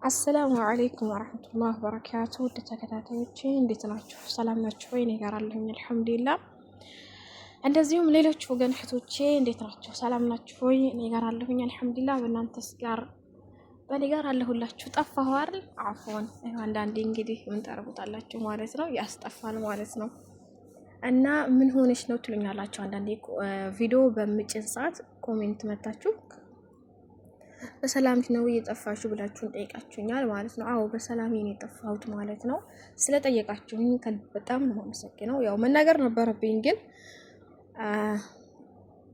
አሰላሙ አለይኩም ወራህመቱላሂ ወበረካቱ። ውድ ተከታታዮቼ እንዴት ናችሁ? ሰላም ናችሁ ወይ? እኔ ጋር አለሁኝ አልሐምዱሊላህ። እንደዚሁም ሌሎች ወገን እህቶቼ እንዴት ናችሁ? ሰላም ናችሁ ወይ? እኔ ጋር አለሁኝ አልሐምዱሊላህ። በእኔ ጋር አለሁላችሁ። ጠፋሁ አይደል? አፎን አንዳንዴ እንግዲህ ምን ጠርቡታላችሁ ማለት ነው፣ ያስጠፋል ማለት ነው። እና ምን ሆነሽ ነው ትሉኛላችሁ አንዳንዴ ቪዲዮ በምጭን ሰዓት ኮሜንት መታችሁ በሰላም ነው እየጠፋችሁ ብላችሁን ጠይቃችሁኛል ማለት ነው። አዎ በሰላም ነው የጠፋሁት ማለት ነው። ስለጠየቃችሁኝ በጣም ነው የማመሰግነው። ያው መናገር ነበረብኝ ግን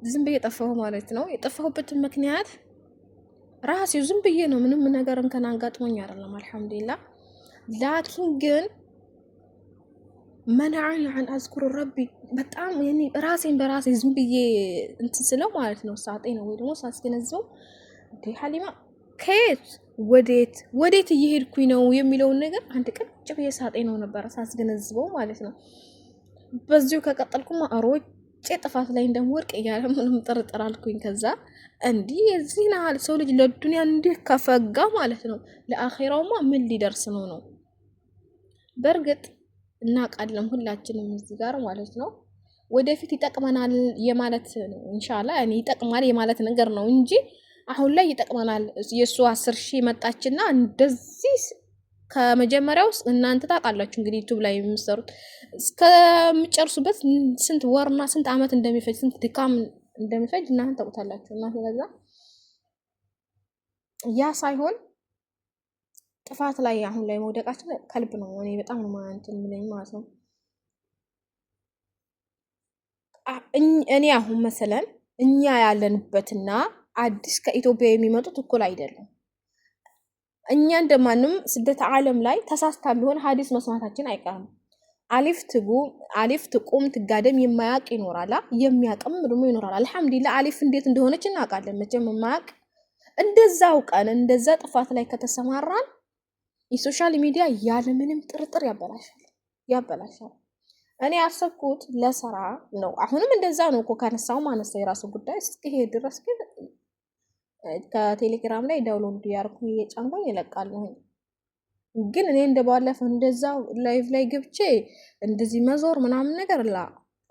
ዝም ብዬ ጠፋሁ ማለት ነው። የጠፋሁበት ምክንያት ራሴው ዝም ብዬ ነው። ምንም ነገር እንከን አንጋጥሞኝ አይደለም አልሐምዱሊላህ። ላኪን ግን መናዓኒ አን አዝኩሩ ረቢ በጣም ያኔ ራሴን በራሴ ዝም ብዬ እንትን ስለው ማለት ነው ሳጤ ነው ወይ ደግሞ ሳስገነዘው እንዴ ሐሊማ ከየት ወዴት እየሄድኩኝ ነው የሚለውን ነገር አንድ ቀን ጭ ብዬ ሳጤ ነው ነበር ሳስገነዝበው ማለት ነው። በዚሁ ከቀጠልኩማ አሮጬ ጥፋት ላይ እንደምወድቅ እያለ ምንም ጥርጥር አልኩኝ። ከዛ እንዲህ የዚህ ናል ሰው ልጅ ለዱንያ እንዲህ ከፈጋ ማለት ነው ለአኺራውማ ምን ሊደርስ ነው። በእርግጥ እናውቃለን ሁላችንም እዚህ ጋር ማለት ነው ወደፊት ይጠቅመናል የማለት ኢንሻአላህ እኔ ይጠቅማል የማለት ነገር ነው እንጂ አሁን ላይ ይጠቅመናል። የሱ 10,000 መጣችና እንደዚህ ከመጀመሪያው እናንተ ታውቃላችሁ እንግዲህ ዩቲዩብ ላይ የሚሰሩት እስከምጨርሱበት ስንት ወርና ስንት አመት እንደሚፈጅ ስንት ድካም እንደሚፈጅ እናንተ ታውቁታላችሁ። እና ስለዛ ያ ሳይሆን ጥፋት ላይ አሁን ላይ መውደቃችን ከልብ ነው። እኔ በጣም ነው እንትን የሚለኝ ማለት ነው። እኔ አሁን መሰለን እኛ ያለንበትና አዲስ ከኢትዮጵያ የሚመጡት እኩል አይደለም። እኛ እንደማንም ስደት ዓለም ላይ ተሳስታ ቢሆን ሐዲስ መስማታችን አይቀርም። አሊፍ ትቁም ትጋደም የማያውቅ ይኖራል፣ የሚያውቅም ደግሞ ይኖራል። አልሐምዱሊላህ አሊፍ እንዴት እንደሆነች እናውቃለን። መቼም የማያውቅ እንደዛው ቀን እንደዛ ጥፋት ላይ ከተሰማራን የሶሻል ሚዲያ ያለምንም ጥርጥር ያበላሻል። እኔ ያሰብኩት ለስራ ነው። አሁንም እንደዛ ነው እኮ ካነሳው ማነሳ የራሱ ጉዳይ እስኪ ድረስ ግን ከቴሌግራም ላይ ዳውንሎድ ያርኩኝ እየጫንኩኝ እለቃለሁ። ግን እኔ እንደባለፈው እንደዛው ላይቭ ላይ ገብቼ እንደዚህ መዞር ምናምን ነገር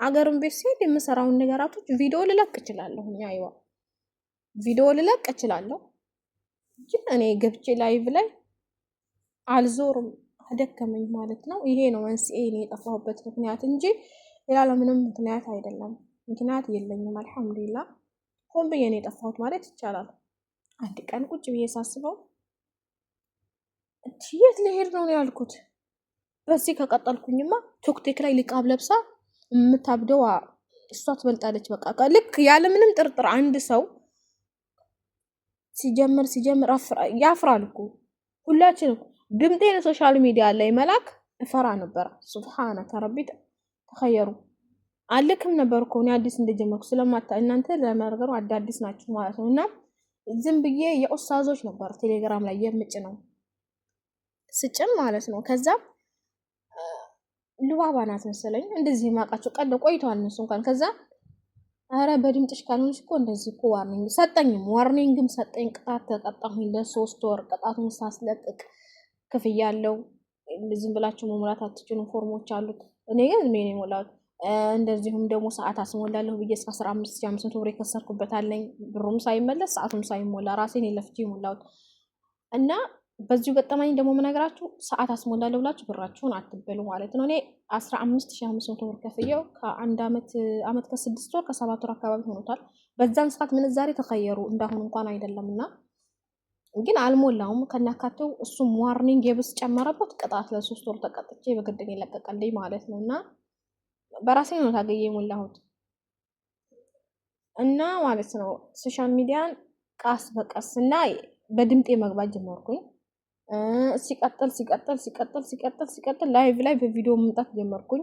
አገርም ቤት ሲሄድ የምሰራውን ነገራቶች ቪዲዮ ልለቅ እችላለሁ። አይዋ ቪዲዮ ልለቅ እችላለሁ። ግን እኔ ገብቼ ላይቭ ላይ አልዞርም፣ አደከመኝ ማለት ነው። ይሄ ነው መንስኤ እኔ የጠፋሁበት ምክንያት እንጂ ሌላ ለምንም ምክንያት አይደለም። ምክንያት የለኝም አልሐምዱሊላህ። ሆን ብዬ ነው የጠፋሁት ማለት ይቻላል። አንድ ቀን ቁጭ ብዬ ሳስበው የት ልሄድ ነው ያልኩት። በዚህ ከቀጠልኩኝማ ቲክቶክ ላይ ሊቃብ ለብሳ የምታብደው እሷ ትበልጣለች። በቃ ልክ ያለምንም ጥርጥር አንድ ሰው ሲጀምር ያፍራል እኮ። ሁላችንም ድምጤን ሶሻል ሚዲያ ላይ መላክ እፈራ ነበር። ሱብሃነከ ረቢ ተኸየሩ አልክም ነበር እኮ እኔ አዲስ እንደጀመርኩ ስለማታ እናንተ ለመርገሩ አዳዲስ ናችሁ ማለት ነው። እና ዝም ብዬ የኡስታዞች ነበር ቴሌግራም ላይ የምጭነው ስጭን ማለት ነው። ከዛ ልባባ ናት መሰለኝ እንደዚህ ማቃቸው ቀደ ቆይቷል እነሱ እንኳን ከዛ አረ በድምጥሽ ካልሆንሽ እኮ እንደዚህ እኮ ዋርኒንግም ሰጠኝ። ቅጣት ተቀጣሁኝ ለ3 ወር። ቅጣቱን ሳስለቅቅ ክፍያ አለው። ዝም ብላችሁ መሙላት አትችሉም፣ ፎርሞች አሉት። እኔ ግን ምን ይሞላል እንደዚሁም ደግሞ ሰዓት አስሞላለሁ ብዬ እስከ 15,500 ብር የከሰርኩበት አለኝ። ብሩም ሳይመለስ ሰዓቱም ሳይሞላ ራሴን ለፍቼ ይሞላውት እና በዚሁ ገጠመኝ ደግሞ ምነግራችሁ ሰዓት አስሞላለሁ ብላችሁ ብራችሁን አትበሉ ማለት ነው። እኔ 15,500 ብር ከፍየው ከአንድ አመት ከ6 ወር ከ7 ወር አካባቢ ሆኖታል። በዛን ሰዓት ምንዛሬ ተቀየሩ እንዳሁን እንኳን አይደለምና ግን አልሞላውም ከናካቴው። እሱም ዋርኒንግ የብስ ጨመረበት። ቅጣት ለ3 ወር ተቀጥቼ በግድን ይለቀቀልኝ ማለት ነውና በራሴ ነው ታገየ የሞላሁት እና ማለት ነው። ሶሻል ሚዲያን ቃስ በቀስ እና በድምጤ መግባት ጀመርኩኝ። ሲቀጥል ላይቭ ላይ በቪዲዮ መምጣት ጀመርኩኝ።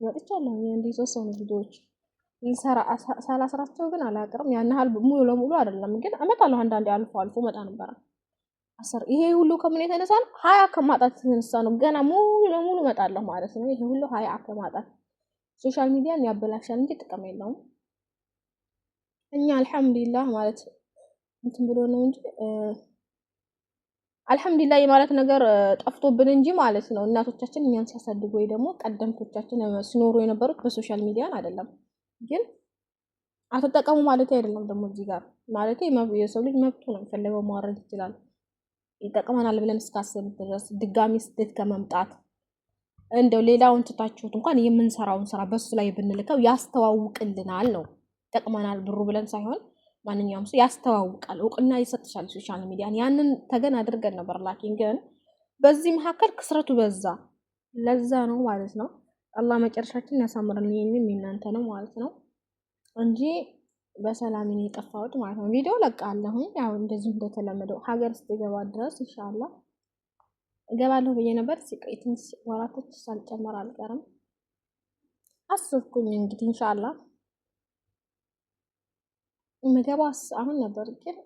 መጥቻለሁ እንደ የተወሰኑ ቪዲዮዎች ሳላስራቸው ግን አላቀርም። ያን ያህል ሙሉ ለሙሉ አይደለም ግን እመጣለሁ። አንዳንዴ አልፎ መጣ ነበር። ይሄ ሁሉ ከምን የተነሳ ነው? 20 ከማጣት የተነሳ ነው። ገና ሙሉ ለሙሉ እመጣለሁ ማለት ነው። ይሄ ሁሉ 20 ከማጣት ሶሻል ሚዲያን ያበላሻል እንጂ ጥቅም የለውም። እኛ አልሐምዱሊላህ ማለት እንትን ብሎ ነው እንጂ አልሐምዱሊላህ የማለት ነገር ጠፍቶብን እንጂ ማለት ነው። እናቶቻችን እኛን ሲያሳድጉ ወይ ደግሞ ቀደምቶቻችን ሲኖሩ የነበሩት በሶሻል ሚዲያ አይደለም። ግን አትጠቀሙ ማለት አይደለም። ደግሞ እዚህ ጋር ማለት የሰው ልጅ መብቱ ነው፣ የፈለገው ማውረድ ይችላል። ይጠቅመናል ብለን እስካሰብን ድረስ ድጋሚ ስደት ከመምጣት እንደው ሌላውን ትታችሁት እንኳን የምንሰራውን ስራ በሱ ላይ ብንልከው ያስተዋውቅልናል ነው። ይጠቅመናል ብሩ ብለን ሳይሆን ማንኛውም ሰው ያስተዋውቃል፣ እውቅና ይሰጥሻል ሶሻል ሚዲያን። ያንን ተገን አድርገን ነበር። ላኪን ግን በዚህ መካከል ክስረቱ በዛ። ለዛ ነው ማለት ነው። አላህ መጨረሻችን ያሳምርልን። የኔም የእናንተ ነው ማለት ነው እንጂ በሰላም ነው የጠፋሁት ማለት ነው። ቪዲዮ ለቃለሁኝ ያው እንደዚህ እንደተለመደው ሀገር እስኪገባ ድረስ ኢንሻአላህ እገባለሁ ብዬ ነበር። ሲቆይ ትንሽ ወራቶች ሳልጨመር አልቀርም አስብኩኝ። እንግዲህ ኢንሻአላህ መገባስ አሁን ነበር ግን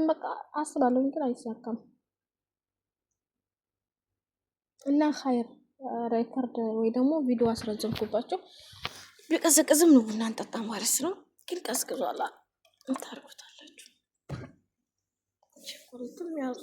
በቃ አስባለሁ ግን አይሳካም እና ኸይር ሬከርድ ወይ ደግሞ ቪዲዮ አስረዘምኩባቸው። ቢቀዘቅዝም ነው ቡና እንጠጣ ማለት ነው። ግን ቀዝቅዟል። እንታርጉታላችሁ ቸኮሌትም ያዙ